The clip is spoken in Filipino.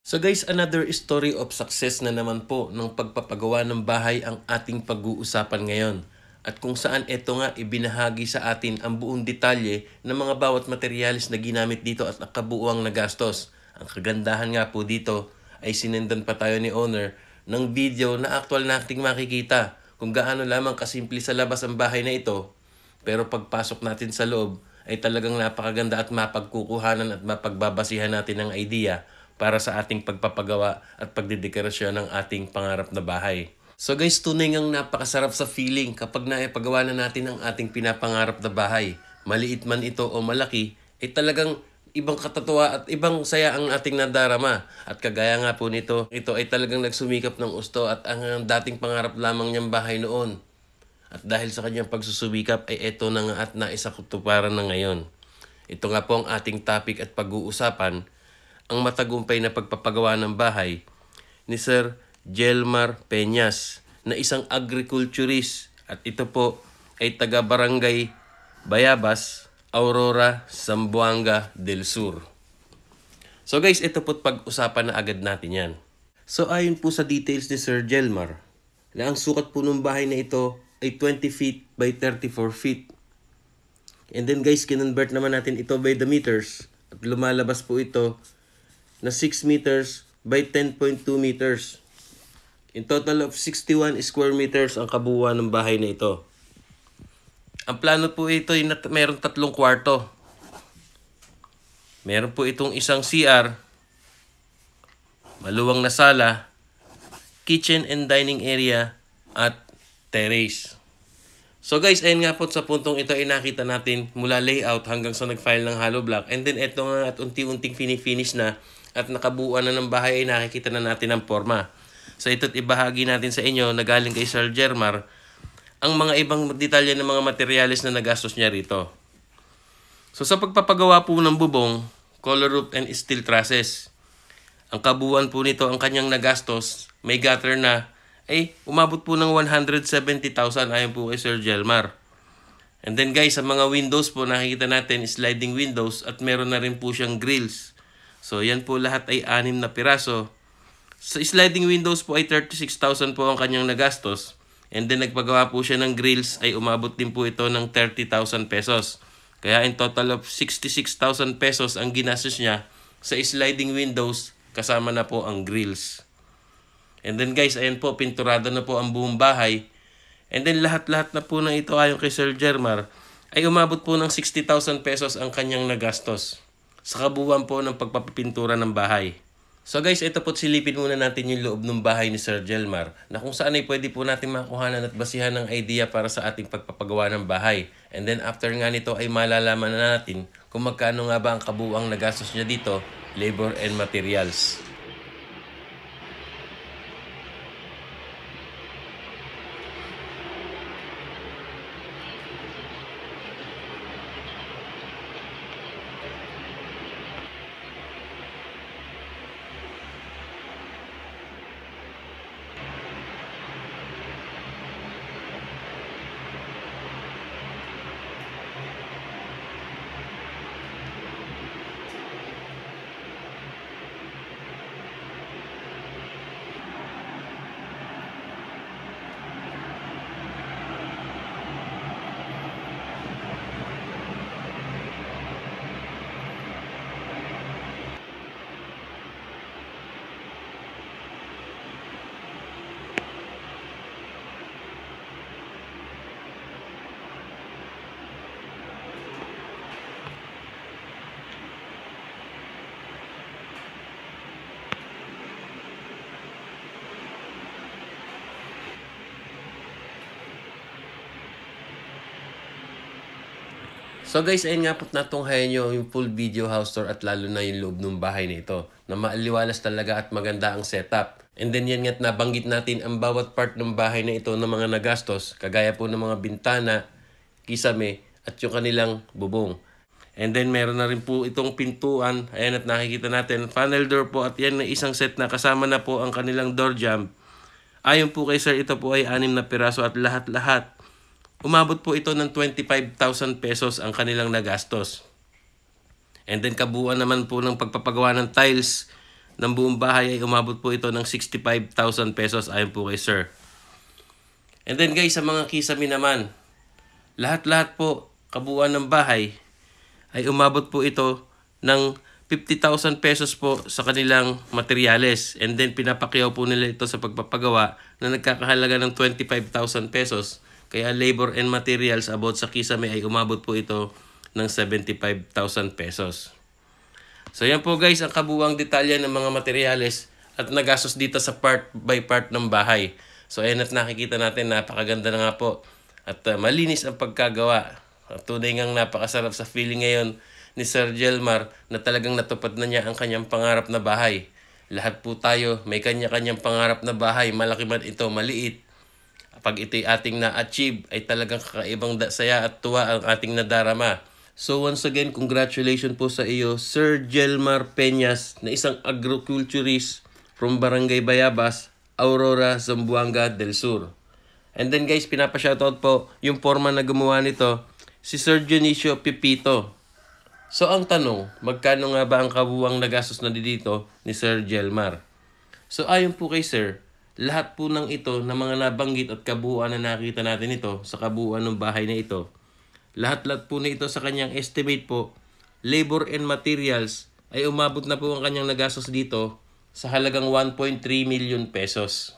So guys, another story of success na naman po ng pagpapagawa ng bahay ang ating pag-uusapan ngayon. At kung saan ito nga ibinahagi sa atin ang buong detalye ng mga bawat materyales na ginamit dito at nakabuuang nagastos. Ang kagandahan nga po dito ay sinendan pa tayo ni owner ng video na actual nating makikita kung gaano lamang kasimple sa labas ang bahay na ito. Pero pagpasok natin sa loob ay talagang napakaganda at mapagkukuhanan at mapagbabasihan natin ng idea para sa ating pagpapagawa at pagdedekorasyon ng ating pangarap na bahay. So guys, tunay ngang napakasarap sa feeling kapag naipagawa na natin ang ating pinapangarap na bahay. Maliit man ito o malaki, ay talagang ibang katatawa at ibang saya ang ating nadarama. At kagaya nga po nito, ito ay talagang nagsumikap ng gusto at ang dating pangarap lamang niyang bahay noon. At dahil sa kanyang pagsusumikap ay ito na nga at naisakatuparan na ngayon. Ito nga po ang ating topic at pag-uusapan, ang matagumpay na pagpapagawa ng bahay ni Sir Jelmar Peñas na isang agriculturist at ito po ay taga-barangay Bayabas, Aurora, Zamboanga del Sur. So guys, ito po't pag-usapan na agad natin yan. So ayon po sa details ni Sir Jelmar, na ang sukat po ng bahay na ito ay 20 feet by 34 feet. And then guys, kinonvert naman natin ito by the meters at lumalabas po ito na 6 meters by 10.2 meters. In total of 61 square meters ang kabuuan ng bahay na ito. Ang plano po ito ay mayroong 3 kwarto. Meron po itong isang CR, maluwang na sala, kitchen and dining area, at terrace. So guys, ayun nga po sa puntong ito ay nakita natin mula layout hanggang sa nag-file ng hollow block. And then ito nga at unti-unting finish na at nakabuuan na ng bahay ay nakikita na natin ang forma. So ito't ibahagi natin sa inyo na galing kay Sir Jelmar ang mga ibang detalye ng mga materyales na nagastos niya rito. So sa pagpapagawa po ng bubong, color roof and steel trusses, ang kabuuan po nito ang kanyang nagastos, may gutter na, ay umabot po ng 170,000 ayon po kay Sir Jelmar. And then guys, sa mga windows po nakikita natin sliding windows at meron na rin po siyang grills. So yan po lahat ay 6 na piraso. Sa sliding windows po ay 36,000 po ang kanyang nagastos. And then nagpagawa po siya ng grills ay umabot din po ito ng 30,000 pesos. Kaya in total of 66,000 pesos ang ginastos niya sa sliding windows kasama na po ang grills. And then guys, ayan po, pinturado na po ang buong bahay. And then lahat-lahat na po na ito ayon kay Sir Jelmar ay umabot po ng 60,000 pesos ang kanyang nagastos sa kabuuan po ng pagpapapintura ng bahay. So guys, ito po silipin muna natin yung loob ng bahay ni Sir Jelmar na kung saan ay pwede po natin makuhanan at basihan ng idea para sa ating pagpapagawa ng bahay. And then after nga nito ay malalaman na natin kung magkano nga ba ang kabuuang nagastos niya dito, labor and materials. So guys, ayun nga po't natunghayan nyo yung full video house tour at lalo na yung loob ng bahay na ito. Na maaliwalas talaga at maganda ang setup. And then yan nga't nabanggit natin ang bawat part ng bahay na ito ng mga nagastos. Kagaya po ng mga bintana, kisame, at yung kanilang bubong. And then meron na rin po itong pintuan. Ayan at nakikita natin. Funnel door po at yan na isang set na kasama na po ang kanilang door jamb. Ayon po kay Sir, ito po ay 6 na piraso at lahat-lahat umabot po ito ng 25,000 pesos ang kanilang nagastos. And then kabuuan naman po ng pagpapagawa ng tiles ng buong bahay ay umabot po ito ng 65,000 pesos ayon po kay sir. And then guys, sa mga kisame naman, lahat-lahat po, kabuuan ng bahay, ay umabot po ito ng 50,000 pesos po sa kanilang materyales. And then pinapakyaw po nila ito sa pagpapagawa na nagkakahalaga ng 25,000 pesos. Kaya labor and materials about sa kisame ay umabot po ito ng 75,000 pesos. So yan po guys ang kabuuang detalye ng mga materyales at nagastos dito sa part by part ng bahay. So ayan at nakikita natin, napakaganda na nga po. At malinis ang pagkagawa. At tunay ngang napakasarap sa feeling ngayon ni Sir Jelmar na talagang natupad na niya ang kanyang pangarap na bahay. Lahat po tayo may kanya-kanyang pangarap na bahay, malaki man ito, maliit. Pag ito'y ating na-achieve ay talagang kakaibang saya at tuwa ang ating nadarama. So once again, congratulations po sa iyo, Sir Jelmar Peñas, na isang agroculturist from Barangay Bayabas, Aurora, Zamboanga del Sur. And then guys, pinapa-shoutout po yung forma na gumawa nito, si Sir Dionisio Pipito. So ang tanong, magkano nga ba ang kabuuang nagastos na dito ni Sir Jelmar? So ayon po kay Sir, lahat po ng ito na mga nabanggit at kabuuan na nakita natin ito sa kabuuan ng bahay na ito, lahat-lahat po na ito sa kanyang estimate po, labor and materials, ay umabot na po ang kanyang nagastos dito sa halagang 1.3 million pesos.